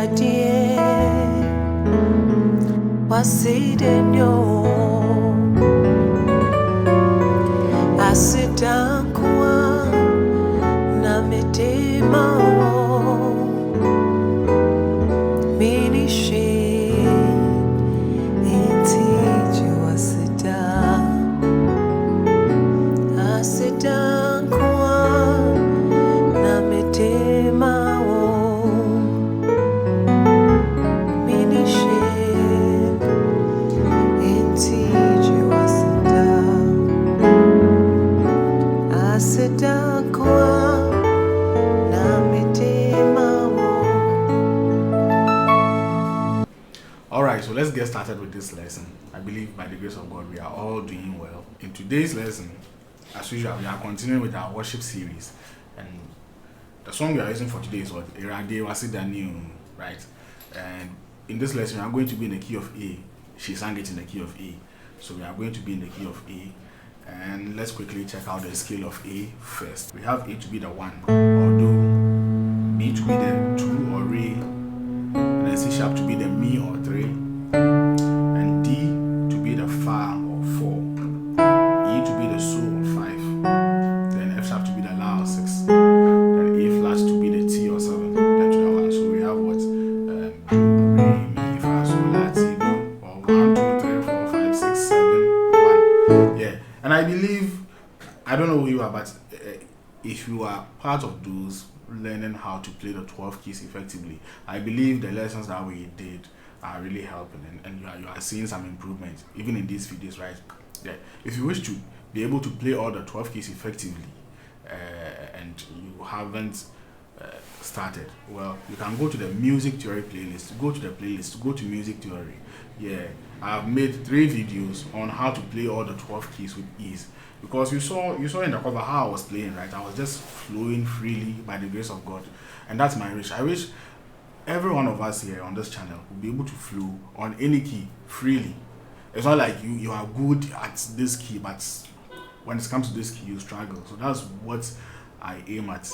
Ewurade Waseda Waseda kwa na medema minishe intiji waseda Waseda kwa na medema minishe intiji waseda Waseda kwa na medema. Alright, so let's get started with this lesson. I believe by the grace of God we are all doing well. In today's lesson, as usual, we are continuing with our worship series, and the song we are using for today is what? Ewurade Waseda, right? And in this lesson, we are going to be in the key of A. She sang it in the key of A, so we are going to be in the key of A. And let's quickly check out the scale of A first. We have A to be the 1 or Do, B to be the 2 or Re, and then C sharp to be the Mi or 3, and D to be the Fa or 4, E to be the So or 5, then F sharp to be the La or 6, then A flat to be the T or 7, then to the 1. So we have what? Do, Re, Mi, Fa, So, La, Ti, Do, or 1, 2, 3, 4, 5, 6, 7, 1. Yeah. And I believe, I don't know who you are, but if you are part of those learning how to play the 12 keys effectively, I believe the lessons that we did are really helping, and you are seeing some improvement even in these videos, right? Yeah. If you wish to be able to play all the 12 keys effectively, and you haven't started, well, you can go to the music theory playlist, go to the playlist, go to music theory. Yeah, I've made 3 videos on how to play all the 12 keys with ease, because you saw in the cover how I was playing, right? I was just flowing freely by the grace of God, and that's my wish. I wish every one of us here on this channel will be able to flow on any key freely. It's not like you are good at this key, but when it comes to this key you struggle. So that's what I aim at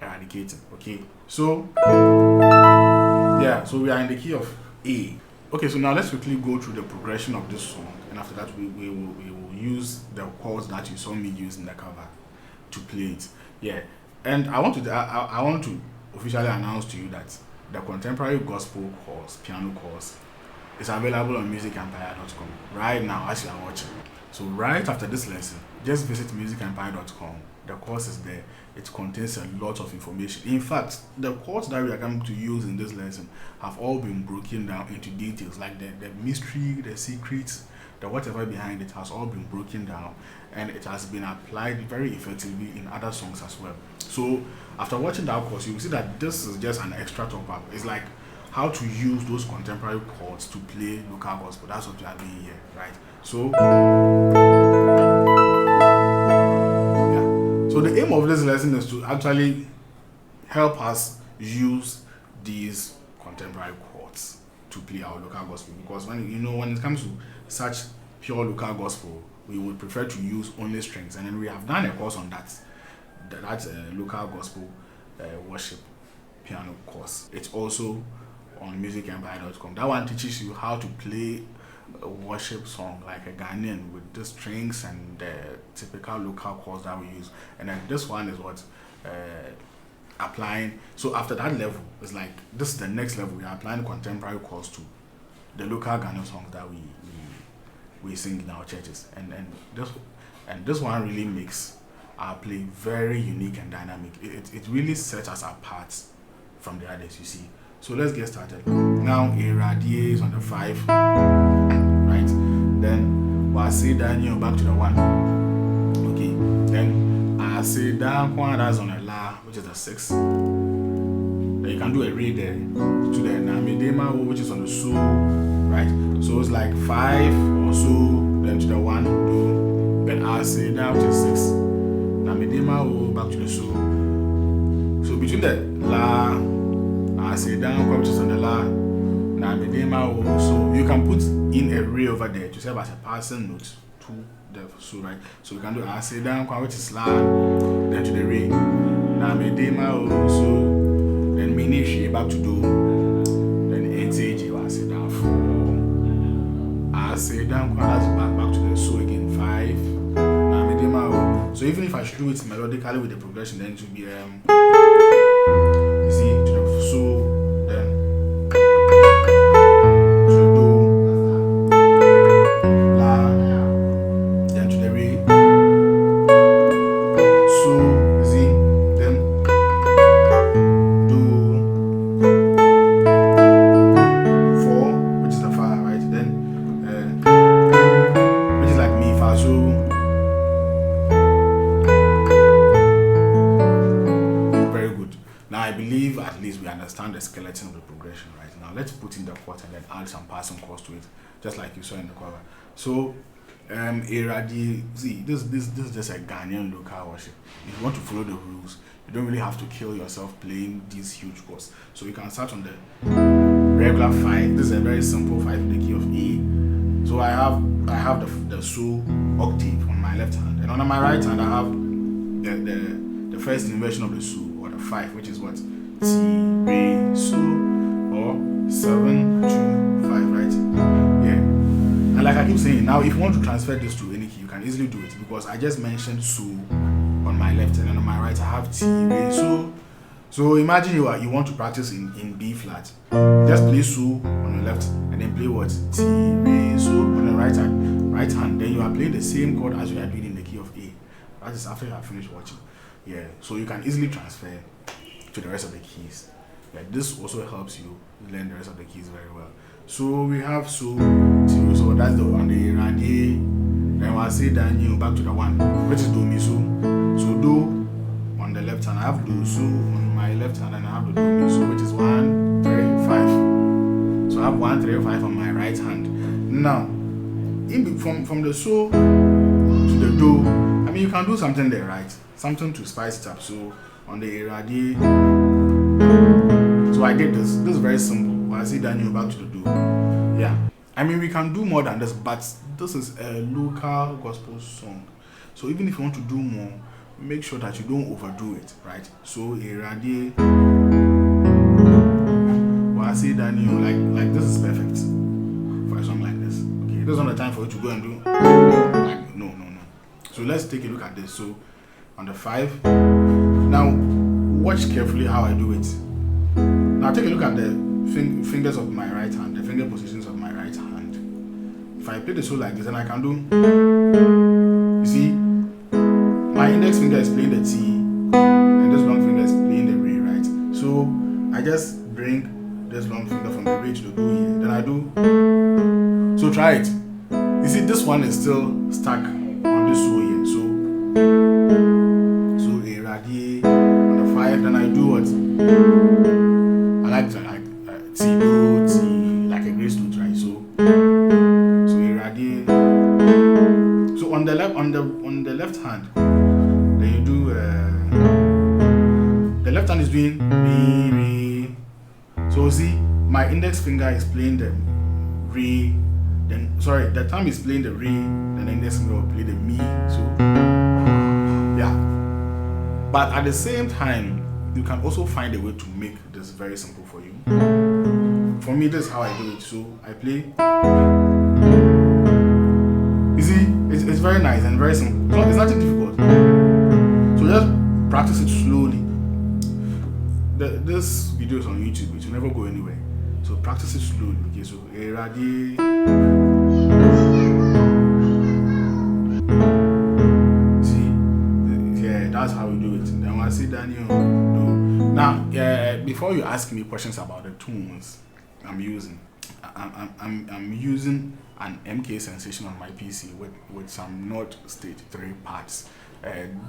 eradicating. Okay, so yeah, so we are in the key of A. Okay, so now let's quickly go through the progression of this song, and after that we will use the chords that you saw me use in the cover to play it. Yeah, and I want to officially announce to you that the contemporary gospel course, piano course, is available on musicempire.com right now as you are watching. So right after this lesson, just visit musicempire.com. The course is there. It contains a lot of information. In fact, the chords that we are going to use in this lesson have all been broken down into details, like the mystery, the secrets, the whatever behind it has all been broken down, and it has been applied very effectively in other songs as well. So after watching that course, you will see that this is just an extra top up. It's like how to use those contemporary chords to play local gospel. That's what we are doing here, right? So so the aim of this lesson is to actually help us use these contemporary chords to play our local gospel, because when it comes to such pure local gospel, we would prefer to use only strings, and then we have done a course on that local gospel worship piano course. It's also on musicempire.com. That one teaches you how to play a worship song like a Ghanaian with the strings and the typical local chords that we use, and then this one is what applying. So after that level, it's like this is the next level. We are applying contemporary chords to the local Ghanaian songs that we sing in our churches, and this one really makes our play very unique and dynamic. It really sets us apart from the others, you see. So let's get started. Now Ewurade is on the 5, right? Then Waseda back to the 1. Okay. Then Waseda that's on the La, which is the 6. Then you can do a Re there to the Namedema, which is on the So, right? So it's like 5 or So, then to the 1, Do, then Waseda, which is 6. Namedema back to the So. So between the La, Waseda, which is on the La, Namedema, so you can put in a Re over there to serve as a passing note to the So, right? So we can do Waseda, which is La, then to the Re, Namedema, so then Mini back to Do, if I should do it melodically with the progression, then it would be you see, to the so, then to the do, la, then to the re, so, you see, then do, 4, which is the fa, right? Then which is like mi, fa, so. Now I believe at least we understand the skeleton of the progression right now. Let's put in the chord and then add some passing chords to it, just like you saw in the cover. So Ewurade, see, this is just a Ghanaian local worship. If you want to follow the rules, you don't really have to kill yourself playing these huge chords. So you can start on the regular 5. This is a very simple 5 in the key of A. So I have the so octave on my left hand, and on my right hand I have the first inversion of the so, 5, which is what? T, re, so, or 7, 2, 5, right? Yeah. And like I keep saying, now if you want to transfer this to any key, you can easily do it, because I just mentioned so on my left, and then on my right I have T, re, so. So imagine you want to practice in B flat. Just play so on your left, and then play what? T, re, so on the right hand. Then you are playing the same chord as you are doing in the key of A. That is after you have finished watching. Yeah, so you can easily transfer to the rest of the keys. Yeah, this also helps you learn the rest of the keys very well. So we have so that's the on the Ewurade. Then Waseda new back to the 1, which is do mi so. So do on the left hand, I have do so on my left hand, and I have the do mi so, which is 1, 3, 5. So I have 1, 3, 5 on my right hand. Now, from the so to the do, I mean you can do something there, right? Something to spice it up. So on the Ewurade, so I did this. This is very simple. Waseda new back to the do. Yeah, I mean we can do more than this, but this is a local gospel song. So even if you want to do more, make sure that you don't overdo it, right? So Ewurade, Waseda new, like this is perfect for a song like this. Okay, this is not the time for you to go and do like no. So let's take a look at this. So on the 5. Now, watch carefully how I do it. Now, take a look at the fingers of my right hand, the finger positions of my right hand. If I play the so like this, then I can do. You see, my index finger is playing the T, and this long finger is playing the re, right? So I just bring this long finger from the re to the do here. Then I do. So try it. You see, this one is still stuck on this so here. So Ewurade on the 5, then I do what? I like to T, do, T, like a grace note, right? So Ewurade. So on the left hand, then you do the left hand is doing re, re. So see, my index finger is playing the re. Then the thumb is playing the re. Then the index finger will play the mi. So yeah. But at the same time, you can also find a way to make this very simple for you. For me, this is how I do it. So I play. You see, it's very nice and very simple. So it's nothing difficult. So just practice it slowly. This video is on YouTube. It will never go anywhere. So practice it slowly. Okay, so Ewurade. That's how we do it. Then Waseda new do. Now, before you ask me questions about the tunes I'm using, I'm using an MK Sensation on my PC with some North State 3 parts.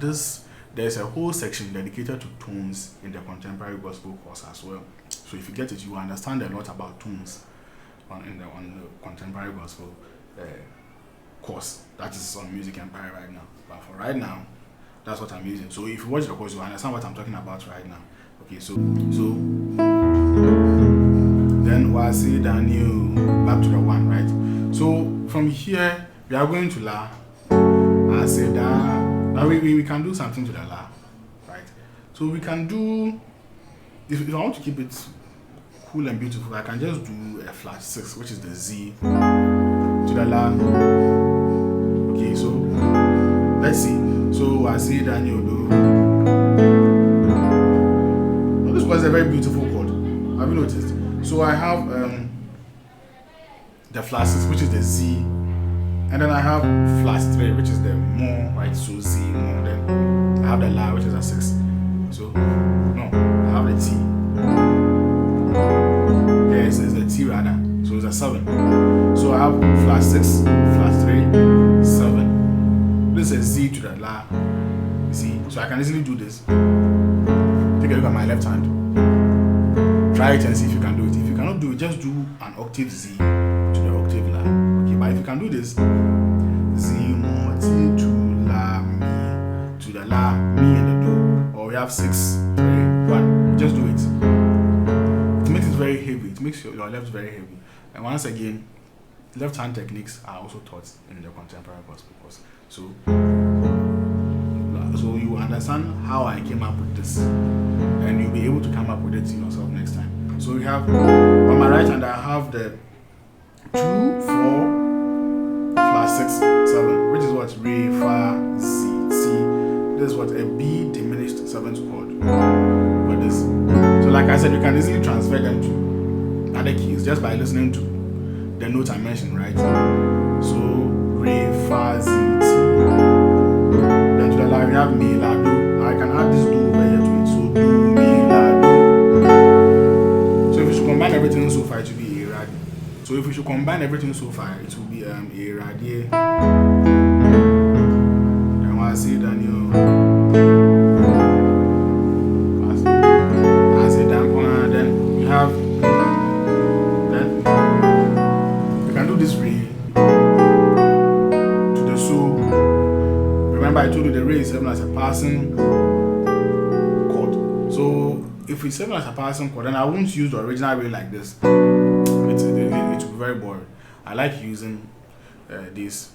There's a whole section dedicated to tunes in the contemporary gospel course as well. So if you get it, you understand a lot about tunes on the contemporary gospel course that is on Music Empire right now. But for right now, that's what I'm using. So if you watch the course, you understand what I'm talking about right now. Okay, so then Waseda new back to the 1, right? So from here we are going to La, Waseda. Now we can do something to the La, right? So we can do, if I want to keep it cool and beautiful, I can just do a flat 6, which is the Z to the La. Okay, so let's see. So So Waseda and you do. Oh, this was a very beautiful chord. Have you noticed? So I have the flat 6, which is the Z, and then I have flat 3, which is the more, right? So Z more. Then I have the La, which is a 6. So no, I have the T. Yes, it's the T rather. So it's a 7. So I have flat 6, flat 3, 7. This is a Z to the La. You see? So I can easily do this. Take a look at my left hand. Try it and see if you can do it. If you cannot do it, just do an octave Z to the octave La. Okay, but if you can do this, Z more T to La, Mi to the La, Mi and the Do. Or we have 6, 3, 1. Just do it. It makes it very heavy. It makes your left very heavy. And once again, left hand techniques are also taught in the contemporary gospel course. So you understand how I came up with this, and you'll be able to come up with it yourself next time. So we have on my right hand, I have the 2, 4, flat 6, 7, which is what Re, Fa, Z, C. This is what a B diminished 7th chord for this. So like I said, you can easily transfer them to other keys just by listening to the notes I mentioned, right? So Re, Fa, Z, T. Then to the La, we have Mi, La, Do. Now I can add this Do over here to it. So Do, Mi, La, Do. So if we should combine everything so far, it will be Ewurade. So if we should combine everything so far, it will be Ewurade. Then Waseda, then we have. Remember I told you the Re is serving as a passing chord. So if we serve as a passing chord, then I won't use the original Re like this. It will be very boring. I like using these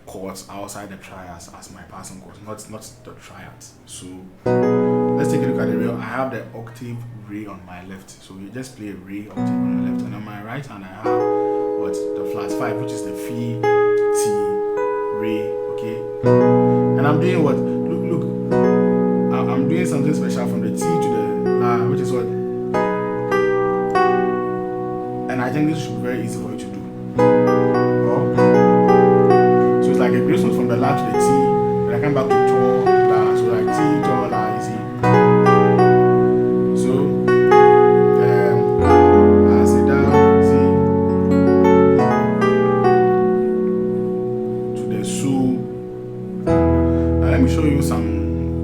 chords outside the triads as my passing chords, not the triads. So let's take a look at the Re. I have the octave Re on my left. So we just play a Re octave on the left, and on my right hand I have what the flat 5, which is the Fi, T, Re. Okay. And I'm doing what? Look. I'm doing something special from the T to the La, which is what? And I think this should be very easy for you to do. So it's like a grace note from the La to the T, and I come back to Tor, La. So like T, Tor, La, easy. So, Waseda, Z to the Su. Let me show you some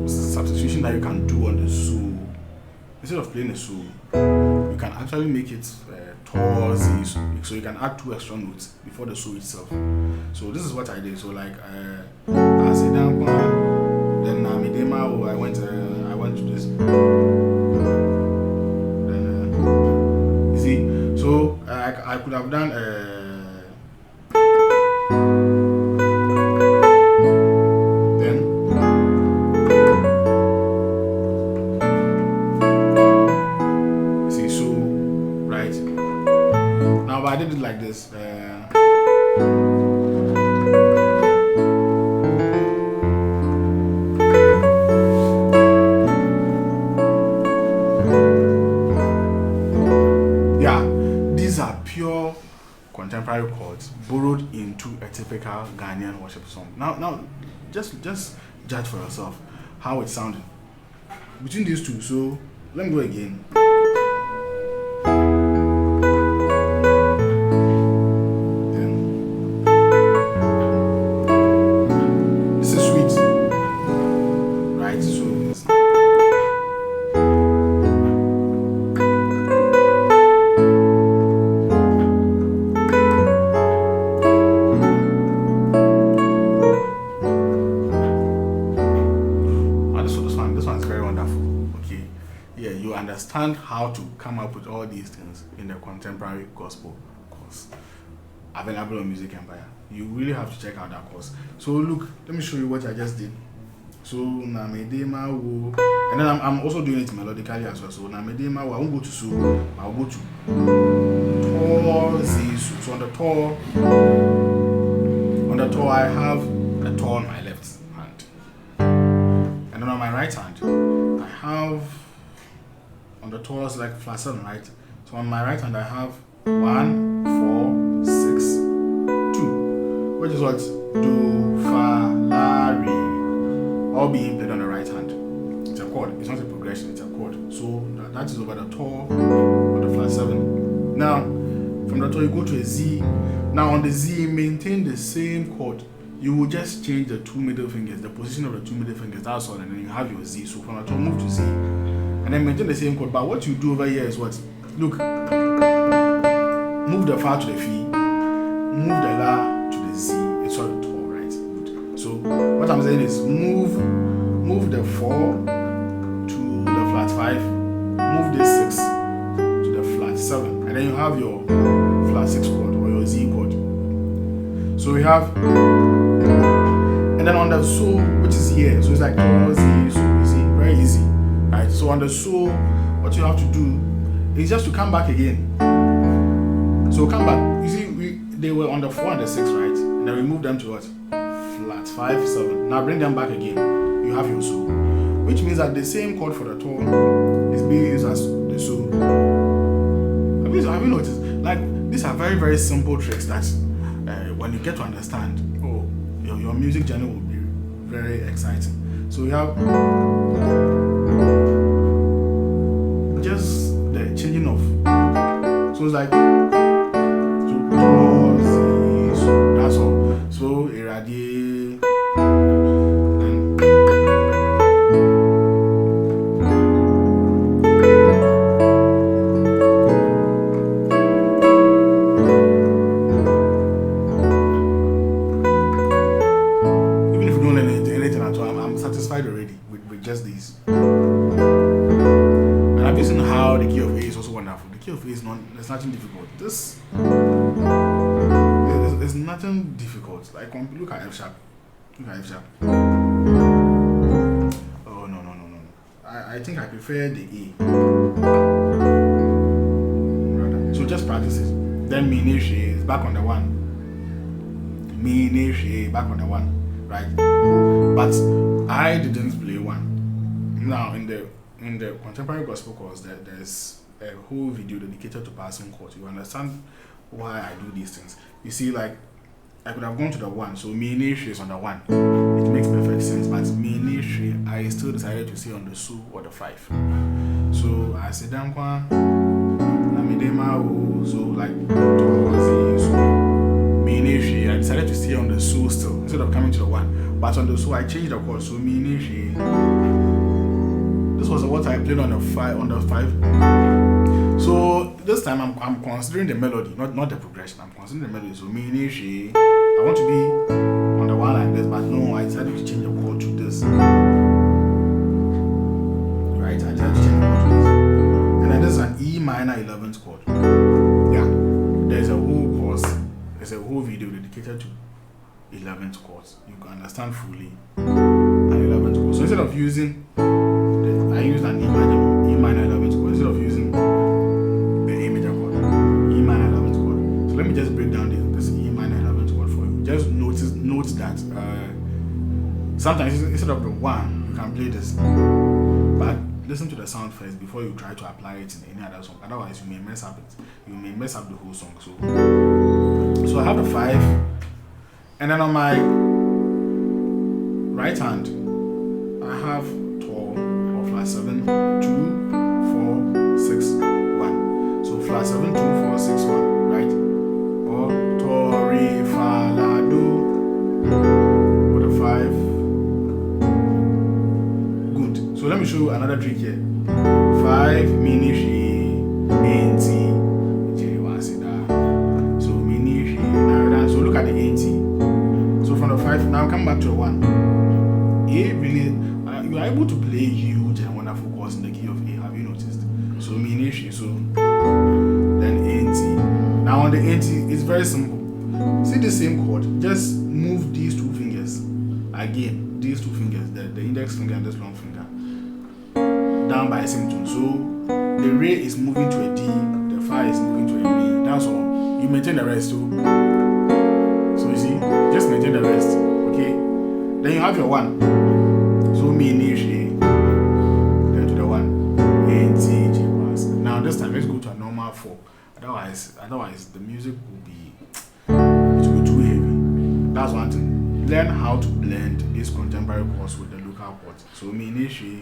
substitution that you can do on the Su. Instead of playing a Su, you can actually make it Tor, Z, so you can add 2 extra notes before the Su itself. So this is what I did. So like Waseda, then Namidema, I went to this. Then you see, so I could have done I did it like this. Yeah, these are pure contemporary chords borrowed into a typical Ghanaian worship song. Now, just judge for yourself how it sounded between these two. So let me go again. Understand how to come up with all these things in the contemporary gospel course available on Music Empire. You really have to check out that course. So look, let me show you what I just did. So Namedema wo, and then I'm also doing it melodically as well. So Namedema wo, I won't go to Su, I'll go to Tor, Z, Su. So on the Tor I have a Tor on my left hand. And then on my right hand, I have on the chords like flat 7, right? So on my right hand, I have 1, 4, 6, 2, which is what? Do, fa, la, re, all being played on the right hand. It's a chord. It's not a progression. It's a chord. So that is over the toe of the flat 7. Now, from the toe you go to a Z. Now on the Z, maintain the same chord. You will just change the 2 middle fingers, the position of the 2 middle fingers, that's all, and then you have your Z. So from the toe, move to Z, and then maintain the same chord. But what you do over here is what? Look, move the fa to the fi, move the la to the Z. It's all the toe, right? Good. So what I'm saying is move the 4 to the flat 5, move the 6 to the flat 7, and then you have your flat 6 chord or your Z chord. So we have, and then on the so, which is here, so it's like do, Z, so easy, very easy, right? So on the so, what you have to do is just to come back again. So come back. You see, they were on the 4 and the 6, right? And then we move them to what? Flat 5, 7. Now bring them back again. You have your so, which means that the same chord for the tone is being used as the so. Have you noticed? Like, these are very, very simple tricks that when you get to understand, your music journey will be very exciting. So we have just the changing of, so it's like, so that's all. So Ewurade, already with just these. And I've seen how the key of A is also wonderful. The key of A is there's nothing difficult. This there's nothing difficult. Like look at F sharp. Look at F sharp. Oh no. I think I prefer the A. Rather. So just practice it. Then Mi Ne She is back on the 1. Mi Ne She back on the 1. Right? But I didn't play 1. Now in the contemporary gospel chords, there's a whole video dedicated to passing chords. You understand why I do these things. You see, like I could have gone to the 1, so Mi Ne She is on the 1. It makes perfect sense. But Mi Ne She, I still decided to stay on the so or the 5. So I said Dankwa so like Mi Ne She, I decided to stay on the so still instead of coming to the 1. But on the so I changed the chord, so Mi Ne She. This was what I played on the 5. So this time I'm considering the melody, not the progression. I'm considering the melody. So Mi Ne She. I want to be on the 1 like this, but no, I decided to change the chord to this. Right, I decided to change the chord to this. And then this is an E minor 11th chord. Yeah, there's a whole course. There's a whole video dedicated to 11th chords. You can understand fully an 11th chord. So instead of using I used an E minor 11th chord instead of using the A major chord, E minor 11th chord. So let me just break down this E minor 11th chord for you. Just note that sometimes instead of the 1 you can play this, but listen to the sound first before you try to apply it in any other song. Otherwise you may mess up it. You may mess up the whole song. So I have the 5. And then on my right hand, I have 12 or flat 7, 2, 4, 6, 1. So flat 7, 2, 4, 6, 1, right? Or to, re, fa, la, do. With a 5. Good. So let me show you another trick here. 5, Mi Ne She, NT, Waseda. So Mi Ne She, so look at the NT. From the 5, now come back to the 1. A really, you are able to play huge and wonderful chords in the key of A. Have you noticed? So Mi Ne She, so then NT. Now on the NT, it's very simple. See the same chord, just move these 2 fingers. Again, these 2 fingers, the index finger and this long finger, down by the same tune. So the re is moving to a D, the fa is moving to a B. That's all. You maintain the rest too. So you see, just maintain the rest, okay? Then you have your 1. So Mi Ne She. Otherwise, the music will be too heavy. That's one thing. Learn how to blend this contemporary chords with the local chords. So me initially,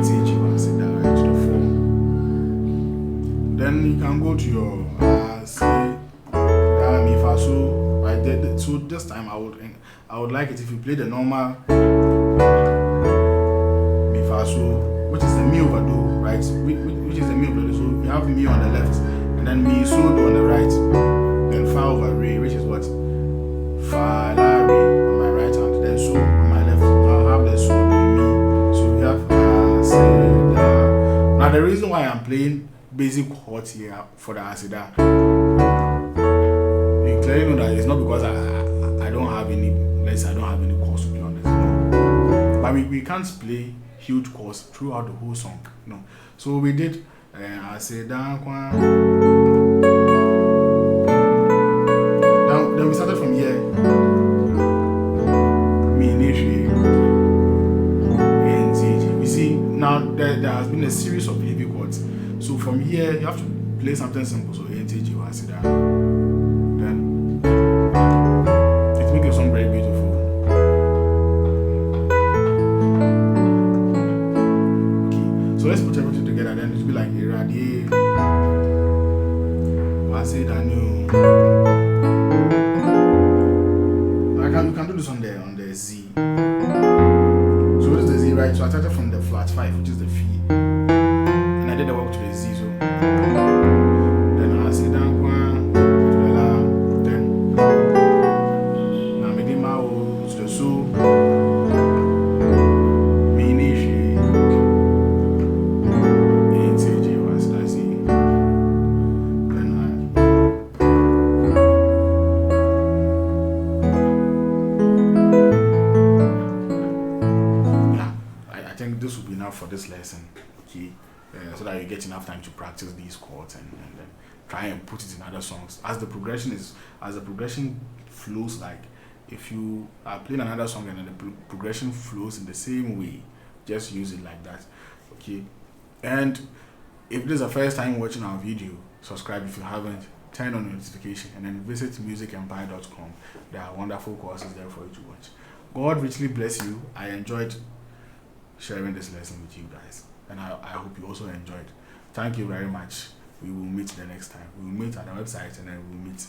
teach you Waseda right to the form. Then you can go to your say mi fa so. Right. So this time I would like it if you play the normal mi fa so, which is the mi over do, right? Which is the mi over do. So you have mi on the left, and then mi so do on the right, then fa over re, which is what fa la re on my right hand, then so on my left. I'll have the so do mi. So we have Waseda. Now the reason why I'm playing basic chords here for the Waseda, you clearly know that it's not because I don't have any. Let's say I don't have any chords to play on this. No. But we can't play huge chords throughout the whole song. No. So we did Waseda. Then we started from here. Me and we see now there has been a series of heavy chords. So from here you have to play something simple. So NTG Waseda. Then it makes the song very beautiful. Okay, so let's put everything together. Then it'll be like Ewurade, Waseda new. You can do this on the Z. So what is the Z, right? So I started from the flat 5, which is the F, and I did the work to the Z. So then I sit down to the La, then now I did my O to the So, me nishi, NTG Waseda Z. I think this will be enough for this lesson, okay? So that you get enough time to practice these chords and then try and put it in other songs. As the progression flows, like if you are playing another song and then the progression flows in the same way, just use it like that, okay? And if this is the first time watching our video, subscribe if you haven't, turn on notification, and then visit musicempire.com. There are wonderful courses there for you to watch. God richly bless you. I enjoyed sharing this lesson with you guys, and I hope you also enjoyed. Thank you very much. We will meet the next time. We will meet at our website, and then we will meet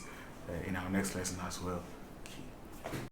in our next lesson as well.